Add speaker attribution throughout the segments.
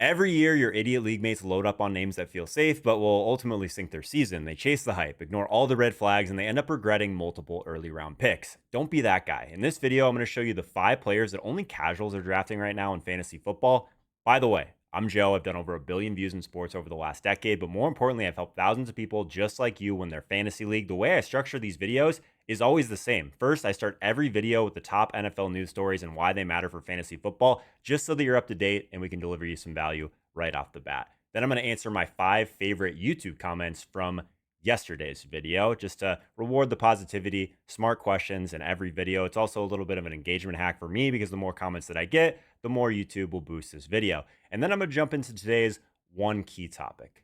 Speaker 1: Every year, your idiot league mates load up on names that feel safe, but will ultimately sink their season. They chase the hype, ignore all the red flags, and they end up regretting multiple early round picks. Don't be that guy. In this video, I'm going to show you the 5 players that only casuals are drafting right now in fantasy football. By the way, I'm Joe. I've done over 1 billion views in sports over the last decade, but more importantly, I've helped thousands of people just like you win their fantasy league. The way I structure these videos is always the same. First, I start every video with the top NFL news stories and why they matter for fantasy football, just so that you're up to date and we can deliver you some value right off the bat. Then I'm going to answer my 5 favorite YouTube comments from yesterday's video just to reward the positivity, smart questions in every video. It's also a little bit of an engagement hack for me because the more comments that I get, the more YouTube will boost this video. And then I'm going to jump into today's one key topic,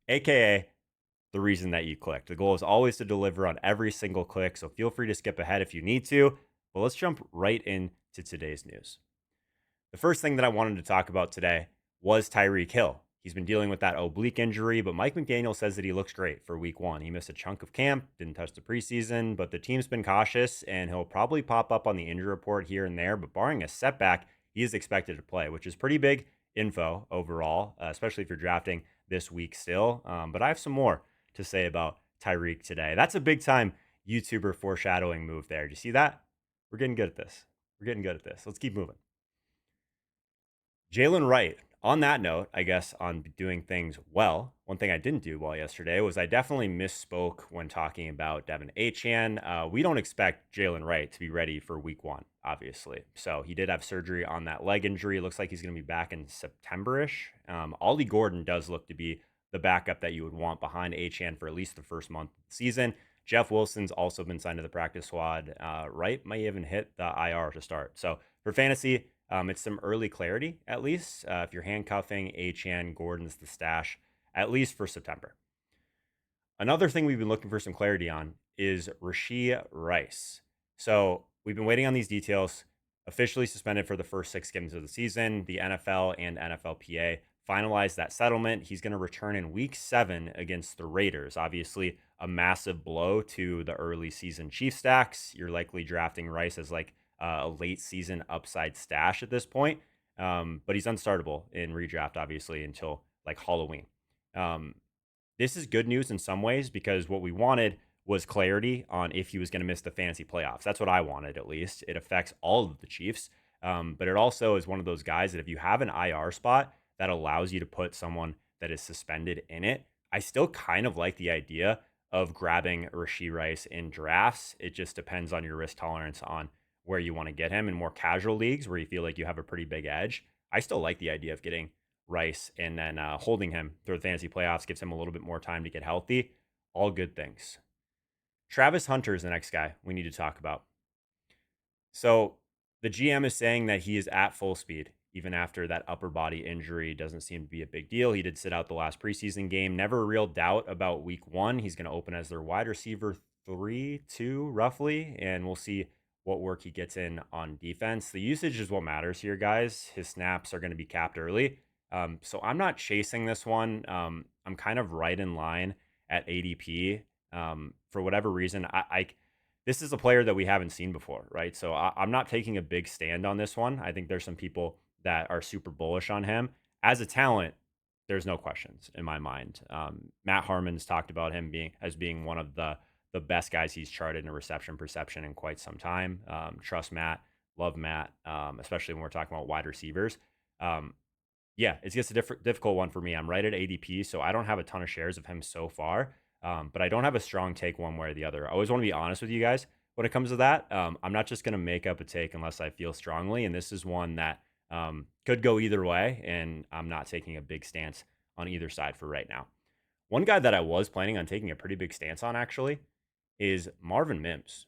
Speaker 1: aka the reason that you clicked. The goal is always to deliver on every single click, so feel free to skip ahead if you need to. But let's jump right into today's news. The first thing that I wanted to talk about today was Tyreek Hill. He's been dealing with that oblique injury, but Mike McDaniel says that he looks great for week 1. He missed a chunk of camp, didn't touch the preseason, but the team's been cautious and he'll probably pop up on the injury report here and there. But barring a setback, he is expected to play, which is pretty big info overall, especially if you're drafting this week still. But I have some more to say about Tyreek today. That's a big time YouTuber foreshadowing move there. Do you see that? We're getting good at this. We're getting good at this. Let's keep moving. Jalen Wright. On that note, I guess on doing things well, one thing I didn't do well yesterday was I definitely misspoke when talking about Devin Achane. We don't expect Jalen Wright to be ready for week 1, obviously. So he did have surgery on that leg injury. It looks like he's going to be back in September-ish. Ollie Gordon does look to be the backup that you would want behind Achane for at least the first month of the season. Jeff Wilson's also been signed to the practice squad. Wright might even hit the IR to start. So for fantasy, it's some early clarity, at least. If you're handcuffing Achane, Gordon's the stash, at least for September. Another thing we've been looking for some clarity on is Rashee Rice. So we've been waiting on these details. Officially suspended for the first 6 games of the season. The NFL and NFLPA finalized that settlement. He's going to return in week 7 against the Raiders. Obviously, a massive blow to the early season Chiefs stacks. You're likely drafting Rice as like a late season upside stash at this point. But he's unstartable in redraft, obviously, until like Halloween. This is good news in some ways because what we wanted was clarity on if he was going to miss the fantasy playoffs. That's what I wanted, at least. It affects all of the Chiefs. But it also is one of those guys that if you have an IR spot that allows you to put someone that is suspended in it, I still kind of like the idea of grabbing Rashee Rice in drafts. It just depends on your risk tolerance on where you want to get him. In more casual leagues where you feel like you have a pretty big edge, I still like the idea of getting Rice and then holding him through the fantasy playoffs, gives him a little bit more time to get healthy. All good things. Travis Hunter is the next guy we need to talk about. So the GM is saying that he is at full speed, even after that upper body injury doesn't seem to be a big deal. He did sit out the last preseason game. Never a real doubt about week 1. He's going to open as their wide receiver 3, 2, roughly, and we'll see what work he gets in on defense. The usage is what matters here, guys. His snaps are going to be capped early. So I'm not chasing this one. I'm kind of right in line at ADP. For whatever reason, this is a player that we haven't seen before, right? So I'm not taking a big stand on this one. I think there's some people that are super bullish on him. As a talent, there's no questions in my mind. Matt Harmon's talked about him being one of the best guys he's charted in reception perception in quite some time. Trust Matt, love Matt, especially when we're talking about wide receivers. Yeah, it's just a difficult one for me. I'm right at ADP, so I don't have a ton of shares of him so far, but I don't have a strong take one way or the other. I always want to be honest with you guys when it comes to that. I'm not just going to make up a take unless I feel strongly, and this is one that could go either way, and I'm not taking a big stance on either side for right now. One guy that I was planning on taking a pretty big stance on, actually, is Marvin Mims.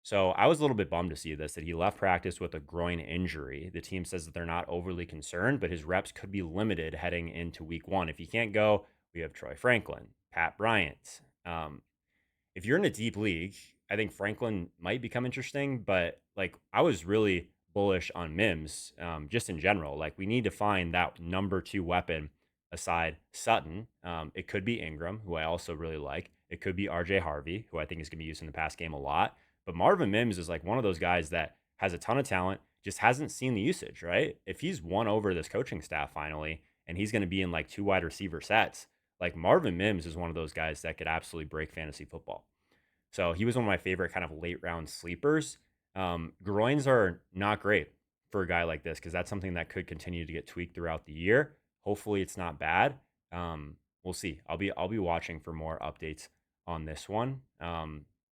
Speaker 1: So I was a little bit bummed to see this, that he left practice with a groin injury. The team says that they're not overly concerned, but his reps could be limited heading into week 1. If he can't go, we have Troy Franklin, Pat Bryant. If you're in a deep league, I think Franklin might become interesting, but like I was really bullish on Mims just in general. Like we need to find that number 2 weapon aside Sutton. It could be Ingram, who I also really like. It could be RJ Harvey, who I think is going to be used in the pass game a lot. But Marvin Mims is like one of those guys that has a ton of talent, just hasn't seen the usage, right? If he's won over this coaching staff finally and he's going to be in like 2 wide receiver sets. Like Marvin Mims is one of those guys that could absolutely break fantasy football. So he was one of my favorite kind of late round sleepers. Groins are not great for a guy like this because that's something that could continue to get tweaked throughout the year. Hopefully, it's not bad. We'll see. I'll be watching for more updates on this one.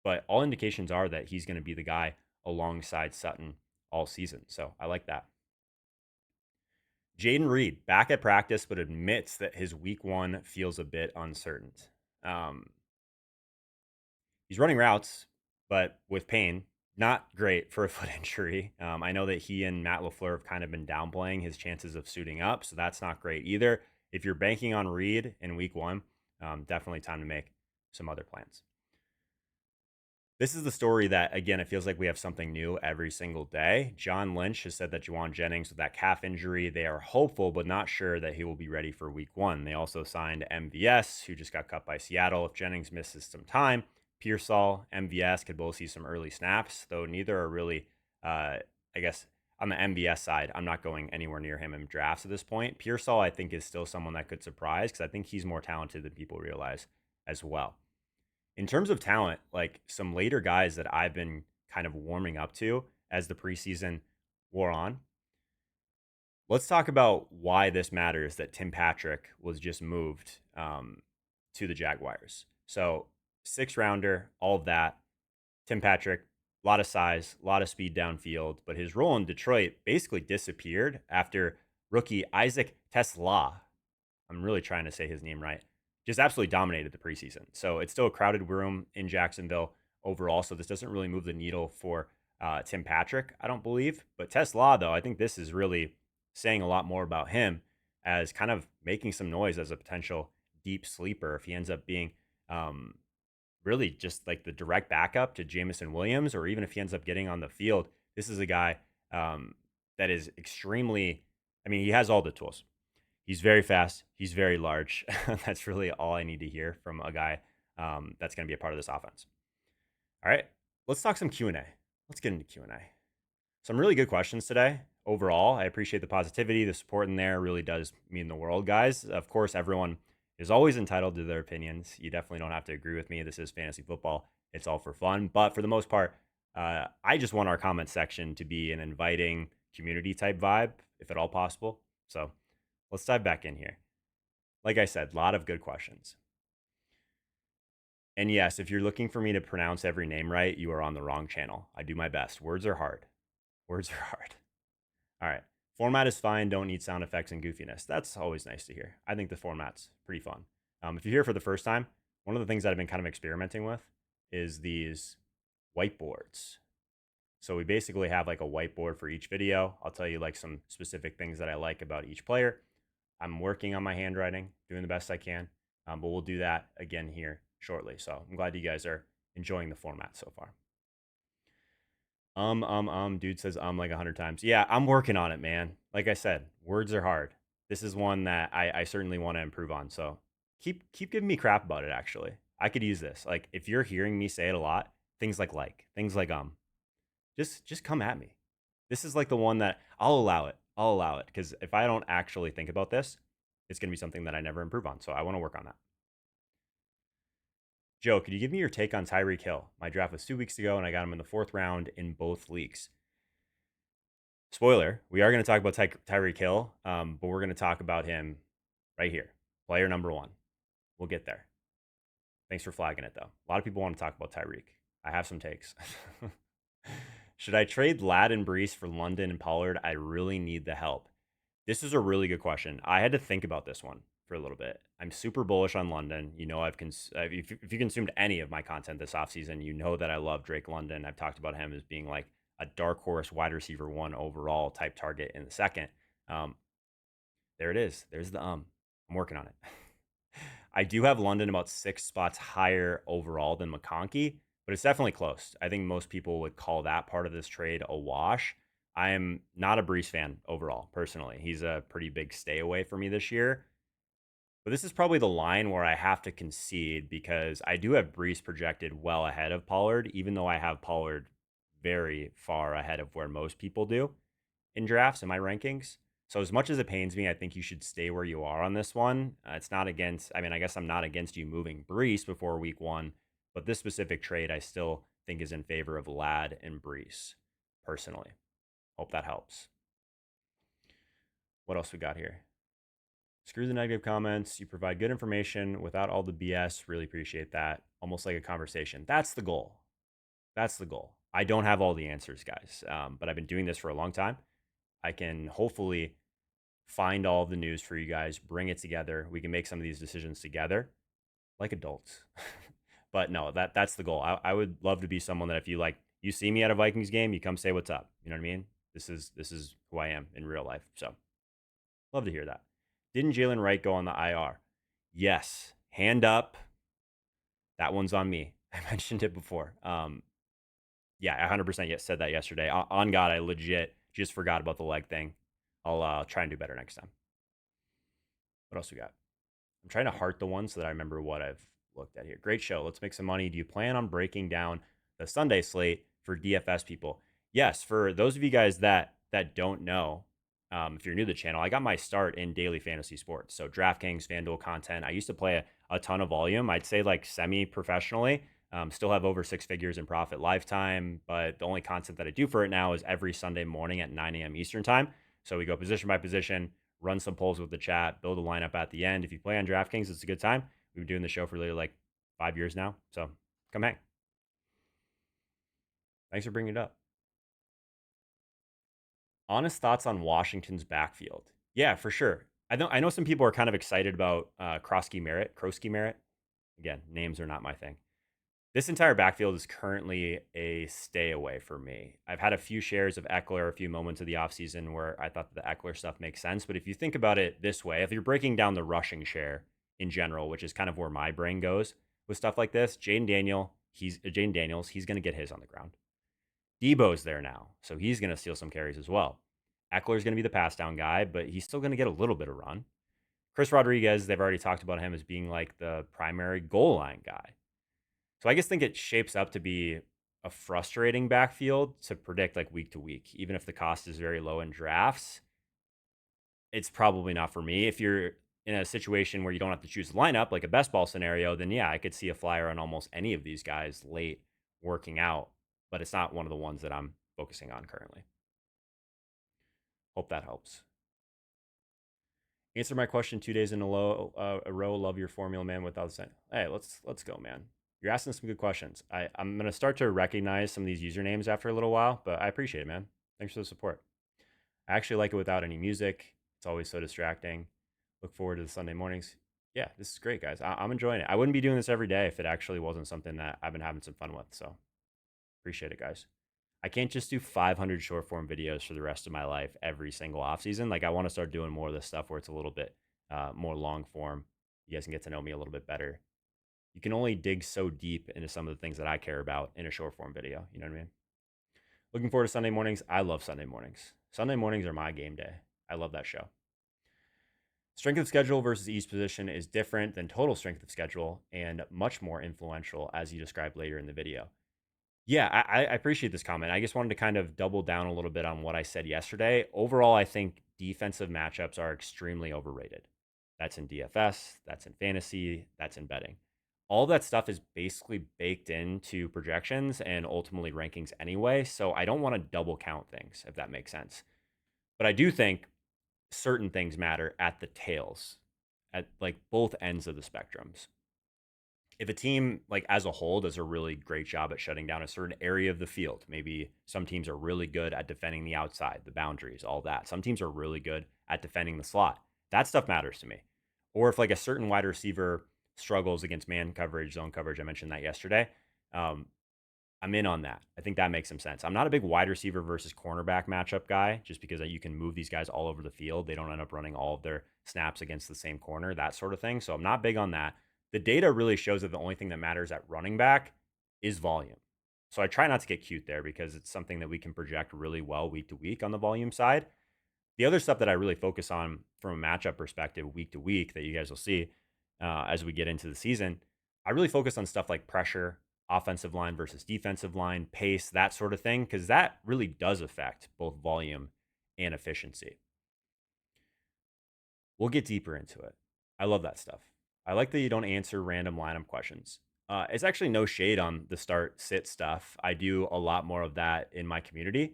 Speaker 1: But all indications are that he's going to be the guy alongside Sutton all season. So I like that. Jaden Reed back at practice, but admits that his week one feels a bit uncertain. Um, he's running routes, but with pain. Not great for a foot injury. I know that he and Matt LaFleur have kind of been downplaying his chances of suiting up, so that's not great either. If you're banking on Reed in week one, definitely time to make some other plans. This is the story that, again, it feels like we have something new every single day. John Lynch has said that Juwan Jennings, with that calf injury, they are hopeful but not sure that he will be ready for week one. They also signed MVS, who just got cut by Seattle. If Jennings misses some time, Pearsall, MVS could both see some early snaps, though neither are really, I guess, on the MVS side, I'm not going anywhere near him in drafts at this point. Pearsall, I think, is still someone that could surprise because I think he's more talented than people realize as well. In terms of talent, like some later guys that I've been kind of warming up to as the preseason wore on, let's talk about why this matters that Tim Patrick was just moved to the Jaguars. So, 6th rounder, all of that. Tim Patrick, a lot of size, a lot of speed downfield, but his role in Detroit basically disappeared after rookie Isaac Tesla, I'm really trying to say his name right, just absolutely dominated the preseason. So it's still a crowded room in Jacksonville overall. So this doesn't really move the needle for Tim Patrick, I don't believe. But Tesla, though, I think this is really saying a lot more about him as kind of making some noise as a potential deep sleeper if he ends up being really just like the direct backup to Jamison Williams, or even if he ends up getting on the field. This is a guy that is extremely, I mean, he has all the tools. He's very fast. He's very large. That's really all I need to hear from a guy that's going to be a part of this offense. All right, let's talk some Q&A. Let's get into Q&A. Some really good questions today. Overall, I appreciate the positivity. The support in there really does mean the world, guys. Of course, everyone is always entitled to their opinions. You definitely don't have to agree with me. This is fantasy football. It's all for fun. But for the most part, I just want our comment section to be an inviting community type vibe, if at all possible. So let's dive back in here. Like I said, a lot of good questions. And yes, if you're looking for me to pronounce every name right, you are on the wrong channel. I do my best. Words are hard. Words are hard. All right. Format is fine. Don't need sound effects and goofiness. That's always nice to hear. I think the format's pretty fun. If you're here for the first time, one of the things that I've been kind of experimenting with is these whiteboards. So we basically have like a whiteboard for each video. I'll tell you like some specific things that I like about each player. I'm working on my handwriting, doing the best I can, but we'll do that again here shortly. So I'm glad you guys are enjoying the format so far. Dude says like 100 times. Yeah, I'm working on it, man. Like I said, words are hard. This is one that I certainly want to improve on. So keep giving me crap about it. Actually, I could use this. Like if you're hearing me say it a lot, things like things like just come at me. This is like the one that I'll allow it. I'll allow it because if I don't actually think about this, it's going to be something that I never improve on. So I want to work on that. Joe, could you give me your take on Tyreek Hill? My draft was 2 weeks ago, and I got him in the 4th round in both leagues. Spoiler, we are going to talk about Tyreek Hill, but we're going to talk about him right here. Player number 1. We'll get there. Thanks for flagging it, though. A lot of people want to talk about Tyreek. I have some takes. Should I trade Ladd and Brees for London and Pollard? I really need the help. This is a really good question. I had to think about this one for a little bit. I'm super bullish on London. You know, if you consumed any of my content this offseason, you know that I love Drake London. I've talked about him as being like a dark horse wide receiver 1 overall type target in the second. There it is. There's the I'm working on it. I do have London about 6 spots higher overall than McConkey, but it's definitely close. I think most people would call that part of this trade a wash. I am not a Brees fan overall, personally. He's a pretty big stay away for me this year. But this is probably the line where I have to concede because I do have Brees projected well ahead of Pollard, even though I have Pollard very far ahead of where most people do in drafts in my rankings. So as much as it pains me, I think you should stay where you are on this one. It's not against, I mean, I guess I'm not against you moving Brees before week 1, but this specific trade I still think is in favor of Ladd and Brees, personally. Hope that helps. What else we got here? Screw the negative comments. You provide good information without all the BS. Really appreciate that. Almost like a conversation. That's the goal. That's the goal. I don't have all the answers, guys, but I've been doing this for a long time. I can hopefully find all of the news for you guys, bring it together. We can make some of these decisions together like adults. But no, that's the goal. I would love to be someone that if you like, you see me at a Vikings game, you come say what's up. You know what I mean? This is who I am in real life. So love to hear that. Didn't Jalen Wright go on the IR? Yes. Hand up. That one's on me. I mentioned it before. Yeah, I 100% said that yesterday. On God, I legit just forgot about the leg thing. I'll try and do better next time. What else we got? I'm trying to heart the ones so that I remember what I've looked at here. Great show. Let's make some money. Do you plan on breaking down the Sunday slate for DFS people? Yes. For those of you guys that don't know, if you're new to the channel, I got my start in daily fantasy sports. So DraftKings, FanDuel content. I used to play a ton of volume. I'd say like semi-professionally. Still have over 6 figures in profit lifetime, but the only content that I do for it now is every Sunday morning at 9 a.m. Eastern time. So we go position by position, run some polls with the chat, build a lineup at the end. If you play on DraftKings, it's a good time. We've been doing the show for literally like 5 years now. So come hang. Thanks for bringing it up. Honest thoughts on Washington's backfield. Yeah, for sure. I know some people are kind of excited about Krosky Merritt. Again, names are not my thing. This entire backfield is currently a stay away for me. I've had a few shares of Eckler, a few moments of the offseason where I thought that the Eckler stuff makes sense. But if you think about it this way, if you're breaking down the rushing share in general, which is kind of where my brain goes with stuff like this, Jaden Daniels, he's going to get his on the ground. Debo's there now, so he's going to steal some carries as well. Eckler's going to be the pass down guy, but he's still going to get a little bit of run. Chris Rodriguez, they've already talked about him as being like the primary goal line guy. So I just think it shapes up to be a frustrating backfield to predict like week to week. Even if the cost is very low in drafts, it's probably not for me. If you're in a situation where you don't have to choose a lineup, like a best ball scenario, then yeah, I could see a flyer on almost any of these guys late working out, but it's not one of the ones that I'm focusing on currently. Hope that helps. Answer my question 2 days in a row. Love your formula, man. Without saying, hey, let's go, man. You're asking some good questions. I'm gonna start to recognize some of these usernames after a little while, but I appreciate it, man. Thanks for the support. I actually like it without any music. It's always so distracting. Look forward to the Sunday mornings. Yeah, this is great, guys. I'm enjoying it. I wouldn't be doing this every day if it actually wasn't something that I've been having some fun with. So appreciate it, guys. I can't just do 500 short form videos for the rest of my life every single off season. Like I want to start doing more of this stuff where it's a little bit more long form. You guys can get to know me a little bit better. You can only dig so deep into some of the things that I care about in a short form video. You know what I mean? Looking forward to Sunday mornings. I love Sunday mornings. Sunday mornings are my game day. I love that show. Strength of schedule versus ease position is different than total strength of schedule and much more influential, as you described later in the video. Yeah, I appreciate this comment. I just wanted to kind of double down a little bit on what I said yesterday. Overall, I think defensive matchups are extremely overrated. That's in DFS, that's in fantasy, that's in betting. All that stuff is basically baked into projections and ultimately rankings anyway. So I don't want to double count things, if that makes sense. But I do think certain things matter at the tails, at like both ends of the spectrums. If a team like as a whole does a really great job at shutting down a certain area of the field, maybe some teams are really good at defending the outside, the boundaries, all that. Some teams are really good at defending the slot. That stuff matters to me. Or if like a certain wide receiver struggles against man coverage, zone coverage, I mentioned that yesterday. Um, I'm in on that. I think that makes some sense. I'm not a big wide receiver versus cornerback matchup guy, just because you can move these guys all over the field. They don't end up running all of their snaps against the same corner, that sort of thing. So I'm not big on that. The data really shows that the only thing that matters at running back is volume. So I try not to get cute there because it's something that we can project really well week to week on the volume side. The other stuff that I really focus on from a matchup perspective week to week that you guys will see as we get into the season, I really focus on stuff like pressure, offensive line versus defensive line, pace, that sort of thing, because that really does affect both volume and efficiency. We'll get deeper into it. I love that stuff. I like that you don't answer random lineup questions. It's actually no shade on the start sit stuff. I do a lot more of that in my community.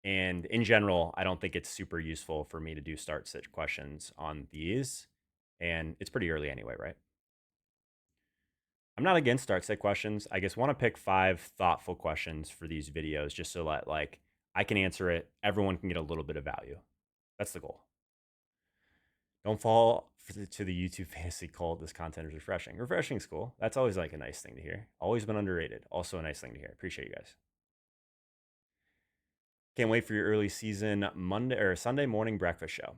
Speaker 1: And in general, I don't think it's super useful for me to do start sit questions on these. And it's pretty early anyway, right? I'm not against start sit questions. I just want to pick 5 thoughtful questions for these videos just so that like I can answer it. Everyone can get a little bit of value. That's the goal. Don't fall to the YouTube fantasy cult. This content is refreshing. Refreshing school. That's always like a nice thing to hear. Always been underrated. Also a nice thing to hear. Appreciate you guys. Can't wait for your early season Monday or Sunday morning breakfast show.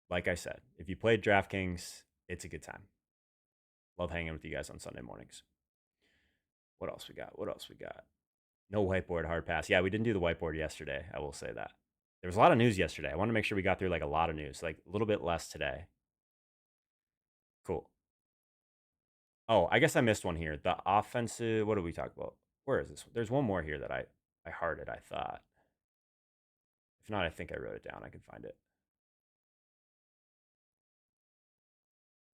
Speaker 1: Like I said, if you played DraftKings, it's a good time. Love hanging with you guys on Sunday mornings. What else we got? What else we got? No whiteboard hard pass. Yeah, we didn't do the whiteboard yesterday. I will say that. There was a lot of news yesterday. I want to make sure we got through like a lot of news, like a little bit less today. Cool. Oh, I guess I missed one here. The offensive. What did we talk about? Where is this? There's one more here that I hearted. I thought. If not, I think I wrote it down. I can find it.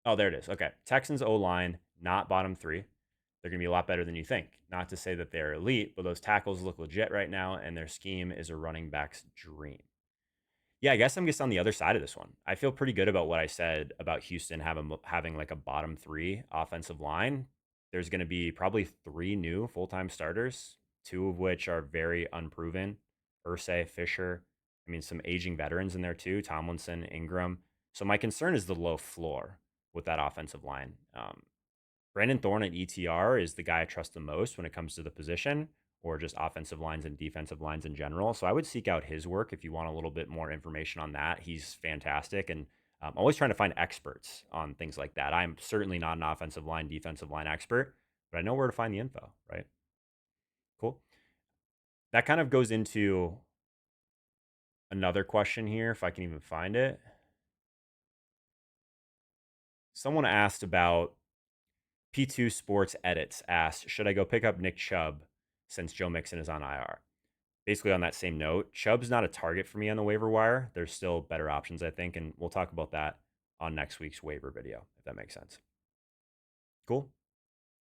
Speaker 1: Oh, there it is. Okay. Texans O line, not bottom 3. They're going to be a lot better than you think. Not to say that they're elite, but those tackles look legit right now, and their scheme is a running back's dream. Yeah, I guess I'm just on the other side of this one. I feel pretty good about what I said about Houston having like a bottom 3 offensive line. There's going to be probably 3 new full-time starters, 2 of which are very unproven. Ursay, Fisher. I mean, some aging veterans in there too. Tomlinson, Ingram. So my concern is the low floor with that offensive line. Brandon Thorne at ETR is the guy I trust the most when it comes to the position or just offensive lines and defensive lines in general. So I would seek out his work if you want a little bit more information on that. He's fantastic. And I'm always trying to find experts on things like that. I'm certainly not an offensive line, defensive line expert, but I know where to find the info, right? Cool. That kind of goes into another question here, if I can even find it. Someone asked about P2 Sports Edits asked, should I go pick up Nick Chubb since Joe Mixon is on IR? Basically, on that same note, Chubb's not a target for me on the waiver wire. There's still better options, I think, and we'll talk about that on next week's waiver video, if that makes sense. Cool.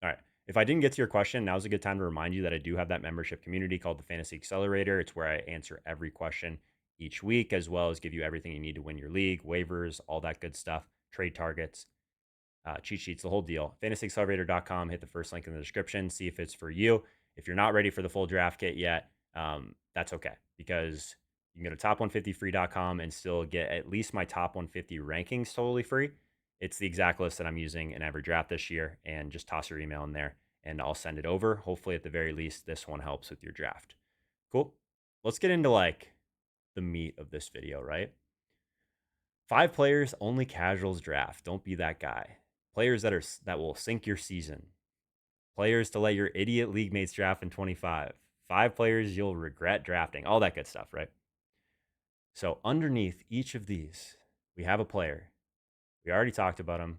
Speaker 1: All right. If I didn't get to your question, now's a good time to remind you that I do have that membership community called the Fantasy Accelerator. It's where I answer every question each week, as well as give you everything you need to win your league, waivers, all that good stuff, trade targets, cheat sheets, the whole deal. FantasyAccelerator.com. Hit the first link in the description. See if it's for you. If you're not ready for the full draft kit yet, that's okay because you can go to top150free.com and still get at least my top 150 rankings totally free. It's the exact list that I'm using in every draft this year, and just toss your email in there and I'll send it over. Hopefully, at the very least, this one helps with your draft. Cool. Let's get into like the meat of this video, right? 5 players, only casuals draft. Don't be that guy. Players that will sink your season. Players to let your idiot league mates draft in 25. 5 players you'll regret drafting. All that good stuff, right? So underneath each of these, we have a player. We already talked about him.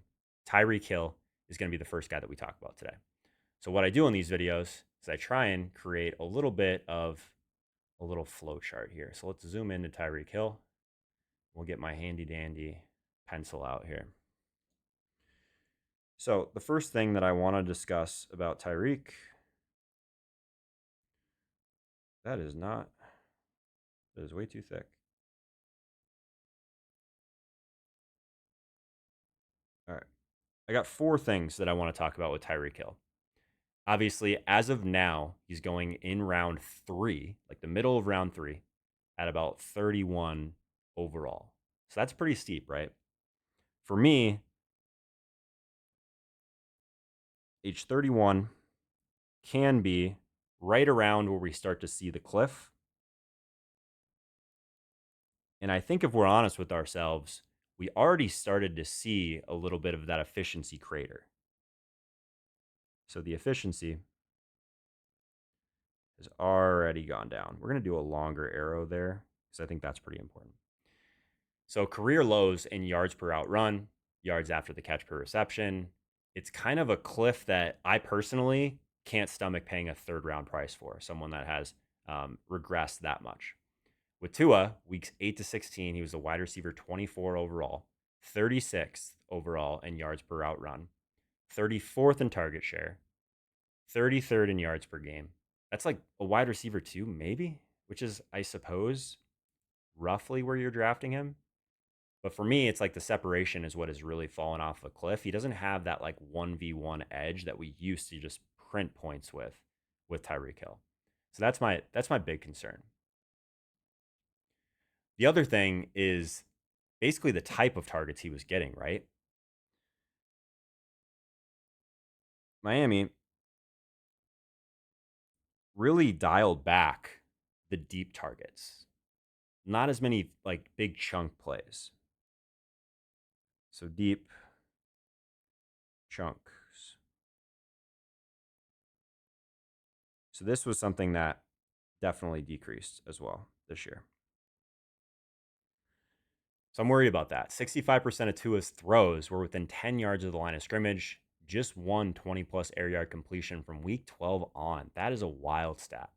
Speaker 1: Tyreek Hill is going to be the first guy that we talk about today. So what I do in these videos is I try and create a little bit of a little flow chart here. So let's zoom into Tyreek Hill. We'll get my handy dandy pencil out here. So the first thing that I want to discuss about Tyreek, that is way too thick. All right. I got 4 things that I want to talk about with Tyreek Hill. Obviously, as of now, he's going in round 3, like the middle of round 3, at about 31 overall. So that's pretty steep, right? For me, age 31 can be right around where we start to see the cliff. And I think if we're honest with ourselves, we already started to see a little bit of that efficiency crater. So the efficiency has already gone down. We're going to do a longer arrow there because I think that's pretty important. So career lows in yards per out run, yards after the catch per reception. It's kind of a cliff that I personally can't stomach paying a 3rd round price for, someone that has regressed that much. With Tua, weeks 8 to 16, he was a wide receiver 24 overall. 36th overall in yards per route run, 34th in target share, 33rd in yards per game. That's like a wide receiver too, maybe, which is, I suppose, roughly where you're drafting him. But for me, it's like the separation is what has really fallen off a cliff. He doesn't have that like 1v1 edge that we used to just print points with Tyreek Hill. So that's my big concern. The other thing is basically the type of targets he was getting, right? Miami really dialed back the deep targets. Not as many like big chunk plays. So deep chunks. So this was something that definitely decreased as well this year. So I'm worried about that. 65% of Tua's throws were within 10 yards of the line of scrimmage. Just one 20 plus air yard completion from week 12 on. That is a wild stat.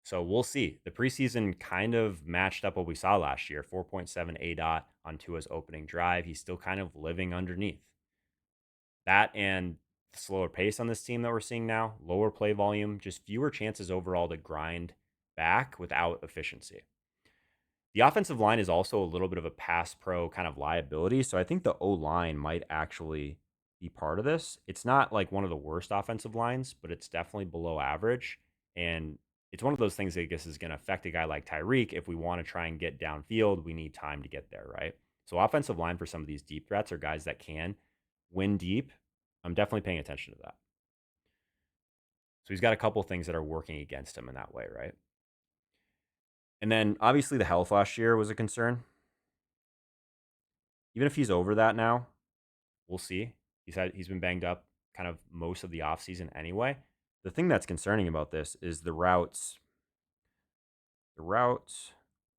Speaker 1: So we'll see. The preseason kind of matched up what we saw last year. 4.7 ADOT on Tua's opening drive. He's still kind of living underneath. That and the slower pace on this team that we're seeing now, lower play volume, just fewer chances overall to grind back without efficiency. The offensive line is also a little bit of a pass pro kind of liability. So I think the O line might actually be part of this. It's not like one of the worst offensive lines, but it's definitely below average. And it's one of those things that I guess is going to affect a guy like Tyreek. If we want to try and get downfield, we need time to get there, right? So offensive line for some of these deep threats are guys that can win deep. I'm definitely paying attention to that. So he's got a couple things that are working against him in that way, right? And then obviously the health last year was a concern. Even if he's over that now, we'll see. He's been banged up kind of most of the offseason anyway. The thing that's concerning about this is the routes. The routes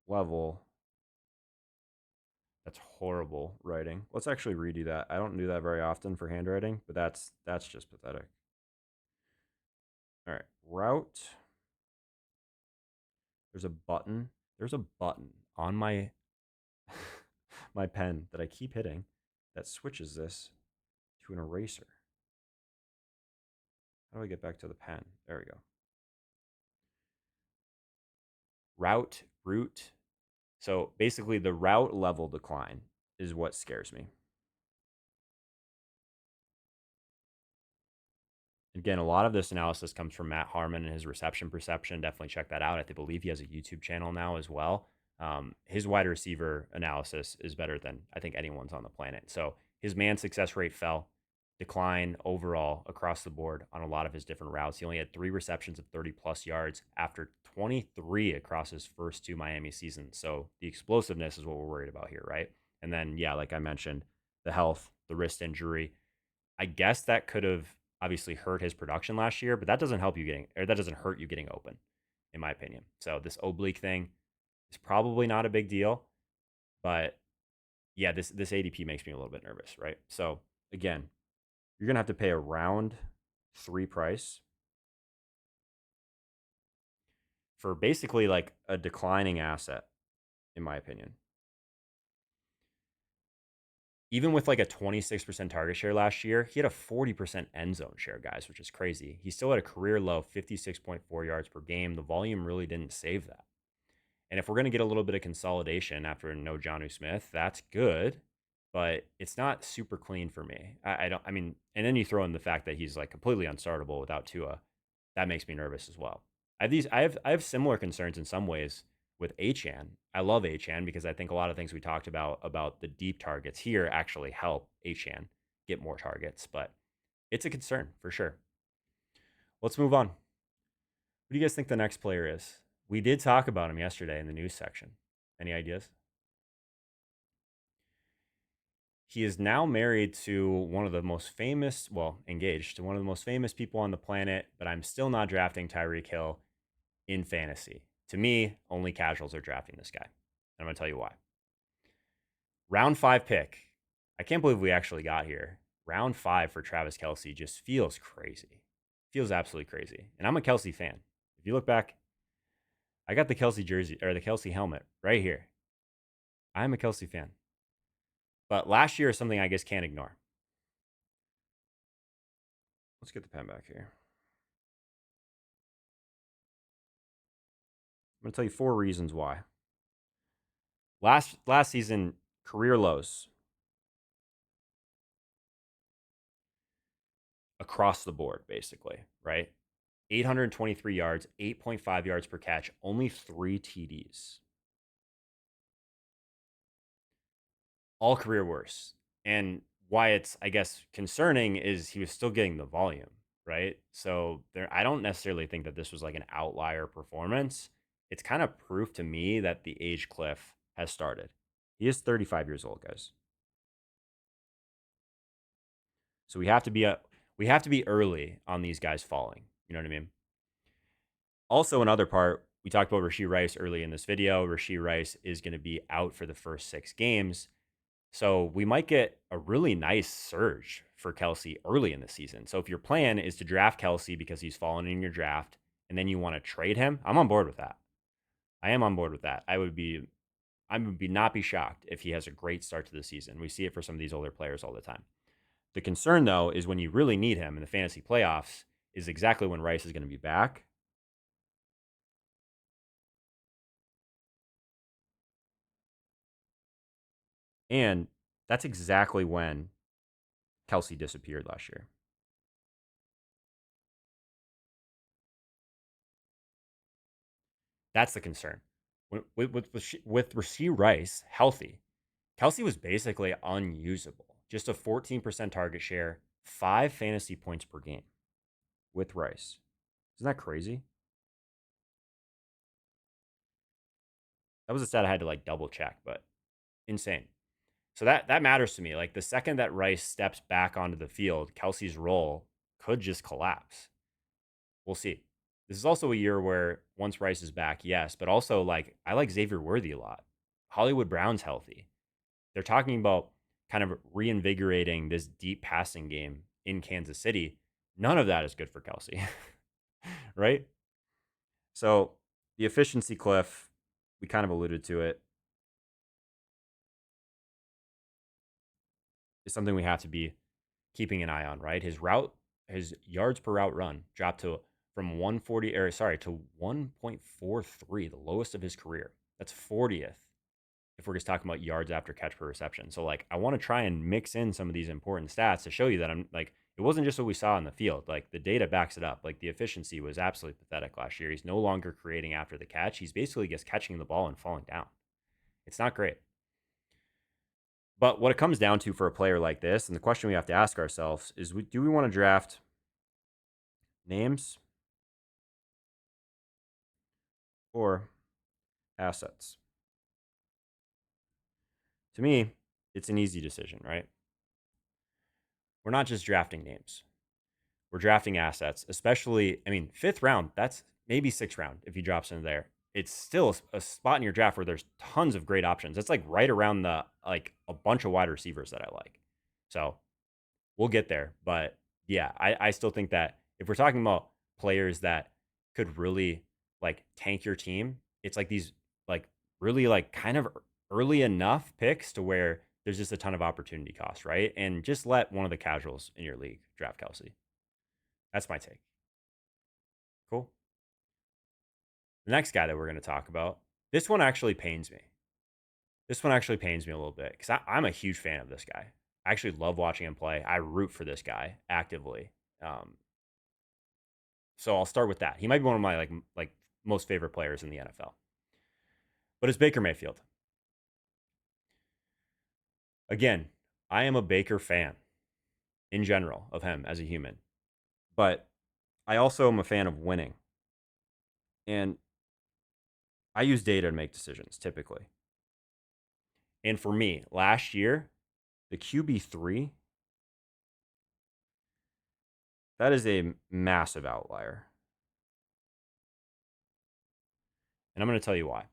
Speaker 1: level. That's horrible writing. Let's actually redo that. I don't do that very often for handwriting, but that's just pathetic. All right, route. There's a button. There's a button on my my pen that I keep hitting that switches this to an eraser. How do I get back to the pen? There we go. Route. So basically, the route level decline is what scares me. Again, a lot of this analysis comes from Matt Harmon and his reception perception. Definitely check that out. I believe he has a YouTube channel now as well. His wide receiver analysis is better than I think anyone's on the planet. So his man success rate fell, decline overall across the board on a lot of his different routes. He only had 3 receptions of 30 plus yards after 23 across his first 2 Miami seasons. So the explosiveness is what we're worried about here, right? And then, yeah, like I mentioned, the health, the wrist injury. I guess that could have obviously hurt his production last year, but that doesn't help you getting, or that doesn't hurt you getting open, in my opinion. So this oblique thing is probably not a big deal, but yeah, this ADP makes me a little bit nervous, right? So again, you're gonna have to pay a round 3 price for basically like a declining asset, in my opinion. Even with like a 26% target share last year, he had a 40% end zone share, guys, which is crazy. He still had a career low 56.4 yards per game. The volume really didn't save that. And if we're going to get a little bit of consolidation after no Jonnu Smith, that's good, but it's not super clean for me. I don't, I mean, and then you throw in the fact that he's like completely unstartable without Tua. That makes me nervous as well. I have similar concerns in some ways with Achan. I love Achan because I think a lot of things we talked about the deep targets here actually help Achan get more targets, but it's a concern for sure. Let's move on. Who do you guys think the next player is? We did talk about him yesterday in the news section. Any ideas? He is now married to one of the most famous, well, engaged to one of the most famous people on the planet, but I'm still not drafting Tyreek Hill in fantasy. To me, only casuals are drafting this guy. I'm going to tell you why. Round 5 pick. I can't believe we actually got here. Round 5 for Travis Kelce just feels crazy. Feels absolutely crazy. And I'm a Kelce fan. If you look back, I got the Kelce jersey or the Kelce helmet right here. I'm a Kelce fan. But last year is something I guess can't ignore. Let's get the pen back here. I'm going to tell you 4 reasons why. Last season, career lows across the board, basically, right? 823 yards, 8.5 yards per catch, only 3 TDs. All career worse. And why it's, I guess, concerning is he was still getting the volume, right? So there, I don't necessarily think that this was like an outlier performance. It's kind of proof to me that the age cliff has started. He is 35 years old, guys. So we have to be early on these guys falling. You know what I mean? Also, another part, we talked about Rashee Rice early in this video. Rashee Rice is going to be out for the first 6 games. So we might get a really nice surge for Kelce early in the season. So if your plan is to draft Kelce because he's fallen in your draft and then you want to trade him, I'm on board with that. I am on board with that. I would be not be shocked if he has a great start to the season. We see it for some of these older players all the time. The concern though is when you really need him in the fantasy playoffs is exactly when Rice is going to be back. And that's exactly when Kelce disappeared last year. That's the concern. With Rashee Rice healthy, Kelce was basically unusable. Just a 14% target share, 5 fantasy points per game with Rice. Isn't that crazy? That was a stat I had to like double check, but insane. So that matters to me. Like the second that Rice steps back onto the field, Kelce's role could just collapse. We'll see. This is also a year where once Rice is back, yes, but also like I like Xavier Worthy a lot. Hollywood Brown's healthy. They're talking about kind of reinvigorating this deep passing game in Kansas City. None of that is good for Kelce, right? So the efficiency cliff, we kind of alluded to it, is something we have to be keeping an eye on, right? His yards per route run dropped to from 140 or sorry to 1.43, the lowest of his career. That's 40th if we're just talking about yards after catch per reception. So like I want to try and mix in some of these important stats to show you that I'm like it wasn't just what we saw in the field. Like the data backs it up. Like the efficiency was absolutely pathetic last year. He's no longer creating after the catch. He's basically just catching the ball and falling down. It's not great. But what it comes down to for a player like this, and the question we have to ask ourselves is do we want to draft names or assets? To me, it's an easy decision, right? We're not just drafting names. We're drafting assets, especially, I mean, 5th round, that's maybe 6th round if he drops into there. It's still a spot in your draft where there's tons of great options. It's like right around the, like a bunch of wide receivers that I like. So we'll get there. But yeah, I still think that if we're talking about players that could really like tank your team, it's like these like really like kind of early enough picks to where there's just a ton of opportunity cost, right? And just let one of the casuals in your league draft Kelce. That's my take. Cool. The next guy that we're going to talk about, this one actually pains me. This one actually pains me a little bit because I'm a huge fan of this guy. I actually love watching him play. I root for this guy actively. Um, so I'll start with that. He might be one of my like most favorite players in the NFL. But it's Baker Mayfield. Again, I am a Baker fan in general of him as a human, but I also am a fan of winning. And I use data to make decisions typically. And for me, last year, the QB3, that is a massive outlier. And I'm going to tell you why.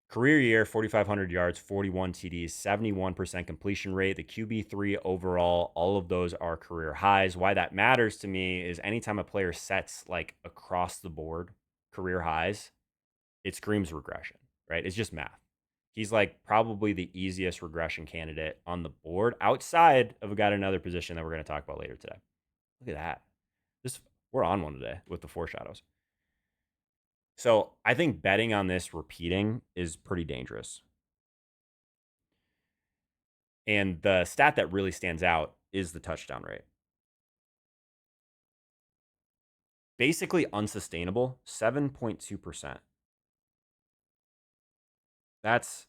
Speaker 1: Career year, 4,500 yards, 41 TDs, 71% completion rate. The QB3 overall, all of those are career highs. Why that matters to me is anytime a player sets like across the board career highs, it screams regression, right? It's just math. He's like probably the easiest regression candidate on the board outside of a guy at another position that we're going to talk about later today. Look at that. This We're on one today with the foreshadows. So I think betting on this repeating is pretty dangerous. And the stat that really stands out is the touchdown rate. Basically unsustainable, 7.2%. That's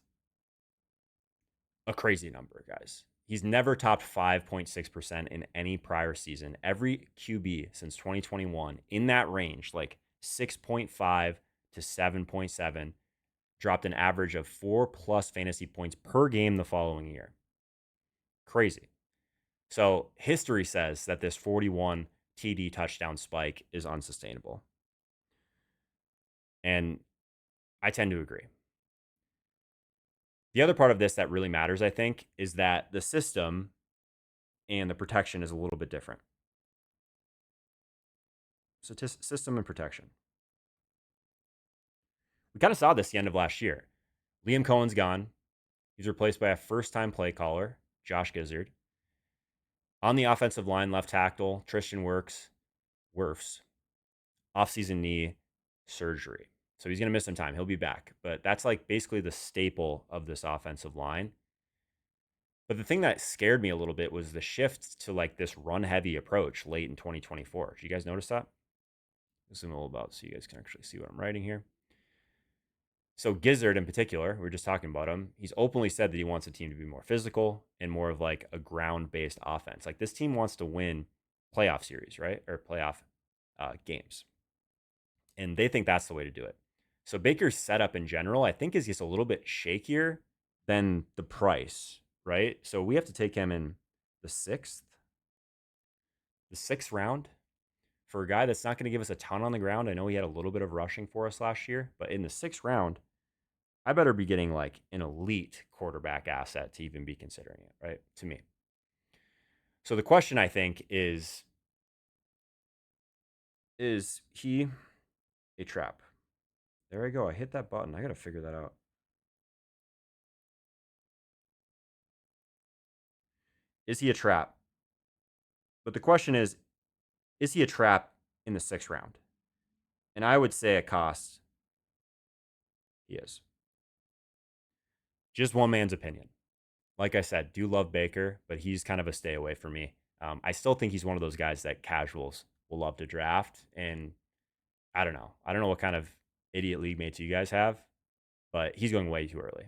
Speaker 1: a crazy number, guys. He's never topped 5.6% in any prior season. Every QB since 2021 in that range, like 6.5 to 7.7, dropped an average of 4+ fantasy points per game the following year. Crazy. So history says that this 41 TD touchdown spike is unsustainable. And I tend to agree. The other part of this that really matters, I think, is that the system and the protection is a little bit different. So system and protection. We kind of saw this the end of last year. Liam Cohen's gone. He's replaced by a first-time play caller, Josh Gizzard. On the offensive line, left tackle, Tristan Wirfs, offseason knee surgery. So he's going to miss some time. He'll be back. But that's like basically the staple of this offensive line. But the thing that scared me a little bit was the shift to like this run-heavy approach late in 2024. Did you guys notice that? Zoom a little about so you guys can actually see what I'm writing here. So Gizzard in particular, we were just talking about him. He's openly said that he wants the team to be more physical and more of like a ground-based offense. Like this team wants to win playoff series, right? Or playoff games. And they think that's the way to do it. So Baker's setup in general, I think, is just a little bit shakier than the price, right? So we have to take him in the sixth round for a guy that's not going to give us a ton on the ground. I know he had a little bit of rushing for us last year, but in the sixth round, I better be getting like an elite quarterback asset to even be considering it, right? To me. So the question I think is he a trap? There I go. I hit that button. I got to figure that out. Is he a trap? But the question is he a trap in the sixth round? And I would say at cost, he is. Just one man's opinion. Like I said, do love Baker, but he's kind of a stay away for me. I still think he's one of those guys that casuals will love to draft. And I don't know. I don't know what kind of idiot league mates you guys have, but he's going way too early.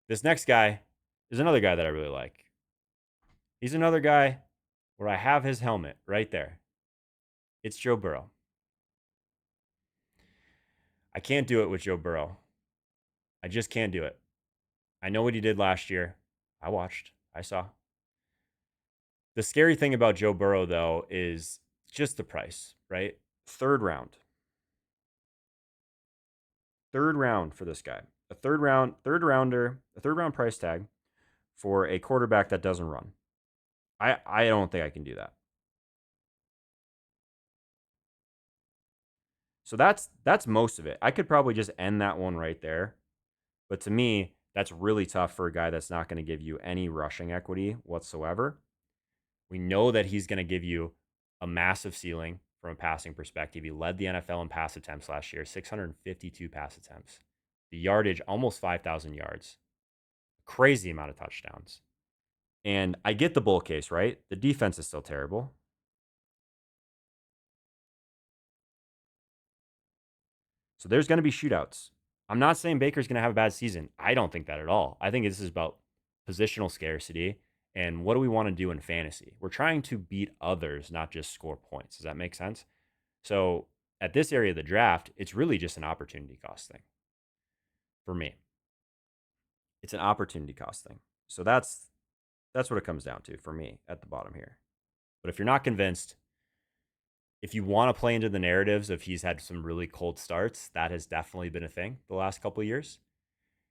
Speaker 1: This next guy is another guy that I really like. He's another guy where I have his helmet right there. It's Joe Burrow. I can't do it with Joe Burrow. I just can't do it. I know what he did last year. I watched. I saw. The scary thing about Joe Burrow, though, is just the price, right? Third round. Third round for this guy. A third round price tag for a quarterback that doesn't run. I don't think I can do that. So that's most of it. I could probably just end that one right there. But to me, that's really tough for a guy that's not going to give you any rushing equity whatsoever. We know that he's going to give you a massive ceiling from a passing perspective. He led the NFL in pass attempts last year, 652 pass attempts. The yardage, almost 5,000 yards. Crazy amount of touchdowns. And I get the bull case, right? The defense is still terrible. So there's going to be shootouts. I'm not saying Baker's going to have a bad season. I don't think that at all. I think this is about positional scarcity and what do we want to do in fantasy? We're trying to beat others, not just score points. Does that make sense? So at this area of the draft, it's really just an opportunity cost thing for me. It's an opportunity cost thing. So that's what it comes down to for me at the bottom here. But if you're not convinced, if you want to play into the narratives of he's had some really cold starts, that has definitely been a thing the last couple of years.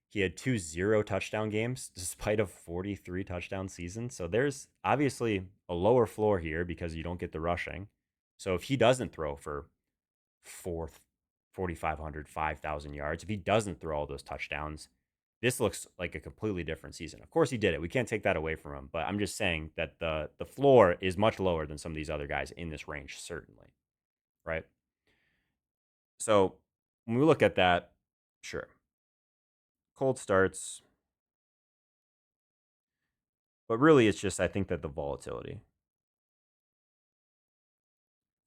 Speaker 1: He had 2 0-touchdown games despite a 43 touchdown season. So there's obviously a lower floor here because you don't get the rushing. So if he doesn't throw for 4,500, 5,000 yards, if he doesn't throw all those touchdowns, This looks like a completely different season. Of course, he did it. We can't take that away from him. But I'm just saying that the floor is much lower than some of these other guys in this range, certainly. Right. So when we look at that, sure, cold starts, but really it's just I think that the volatility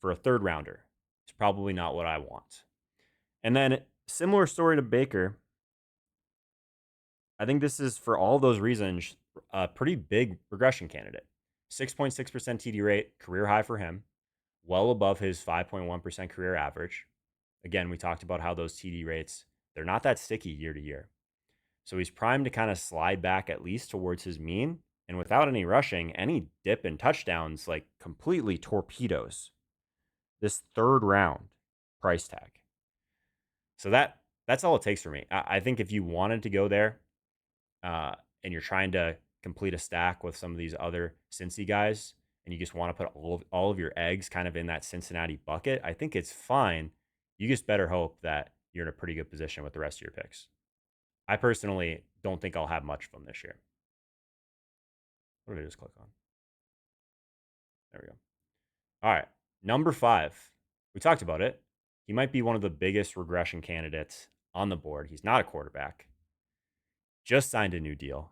Speaker 1: for a third rounder is probably not what I want. And then similar story to Baker. I think this is for all those reasons a pretty big regression candidate. 6.6% TD rate, career high for him, well above his 5.1% career average. Again, we talked about how those TD rates, they're not that sticky year to year. So he's primed to kind of slide back at least towards his mean. And without any rushing, any dip in touchdowns like completely torpedoes this third round price tag. So that's all it takes for me. I think if you wanted to go there and you're trying to complete a stack with some of these other Cincy guys, and you just want to put all of your eggs kind of in that Cincinnati bucket, I think it's fine. You just better hope that you're in a pretty good position with the rest of your picks. I personally don't think I'll have much of them this year. What did I just click on? There we go. All right. Number 5. We talked about it. He might be one of the biggest regression candidates on the board. He's not a quarterback. Just signed a new deal.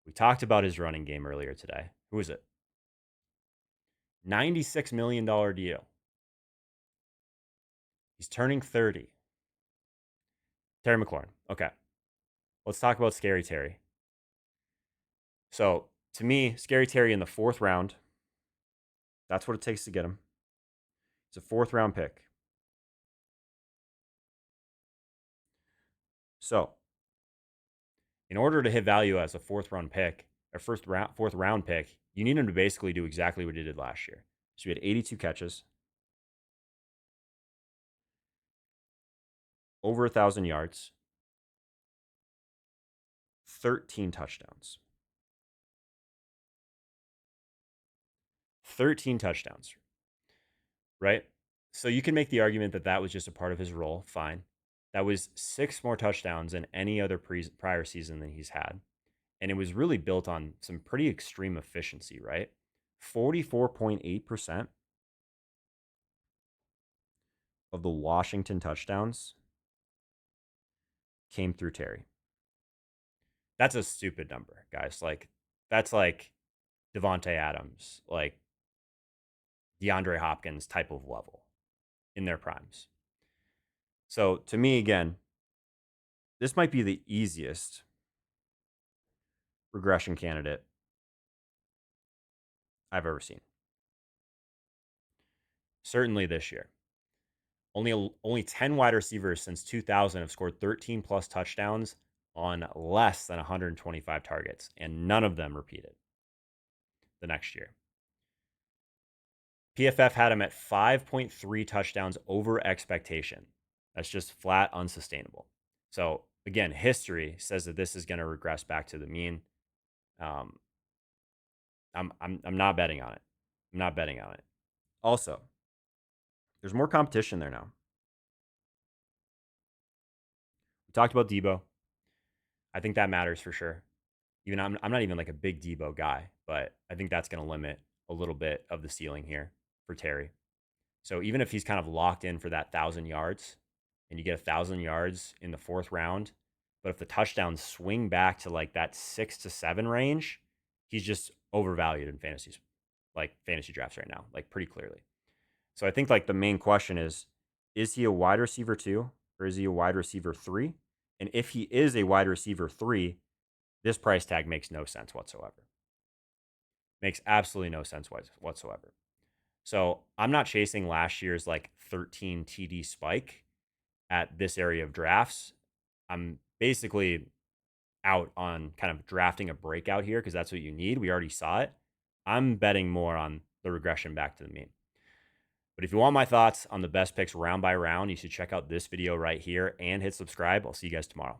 Speaker 1: We talked about his running game earlier today. Who is it? $96 million deal. He's turning 30. Terry McLaurin. Okay. Let's talk about Scary Terry. So, to me, Scary Terry in the 4th round, that's what it takes to get him. It's a 4th round pick. So, in order to hit value as a 4th round pick, or 4th round pick, you need him to basically do exactly what he did last year. So, he had 82 catches, over 1,000 yards, 13 touchdowns. 13 touchdowns, right? So you can make the argument that that was just a part of his role. Fine. That was 6 more touchdowns than any other prior season that he's had. And it was really built on some pretty extreme efficiency, right? 44.8% of the Washington touchdowns came through Terry. That's a stupid number, guys. Like, that's like Devontae Adams, like DeAndre Hopkins type of level in their primes. So to me, again, this might be the easiest regression candidate I've ever seen. Certainly this year. Only 10 wide receivers since 2000 have scored 13 plus touchdowns on less than 125 targets, and none of them repeated the next year. PFF had him at 5.3 touchdowns over expectation. That's just flat unsustainable. So again, history says that this is going to regress back to the mean. I'm not betting on it. I'm not betting on it. Also, there's more competition there now. We talked about Debo. I think that matters for sure. Even I'm not even like a big Debo guy, but I think that's going to limit a little bit of the ceiling here for Terry. So even if he's kind of locked in for that 1,000 yards, and you get 1,000 yards in the 4th round, but if the touchdowns swing back to like that 6 to 7 range, he's just overvalued in fantasy drafts right now, like pretty clearly. So I think like the main question is he a wide receiver 2 or is he a wide receiver 3? And if he is a wide receiver 3, this price tag makes no sense whatsoever. Makes absolutely no sense whatsoever. So I'm not chasing last year's like 13 TD spike at this area of drafts. I'm basically out on kind of drafting a breakout here because that's what you need. We already saw it. I'm betting more on the regression back to the mean. But if you want my thoughts on the best picks round by round, you should check out this video right here and hit subscribe. I'll see you guys tomorrow.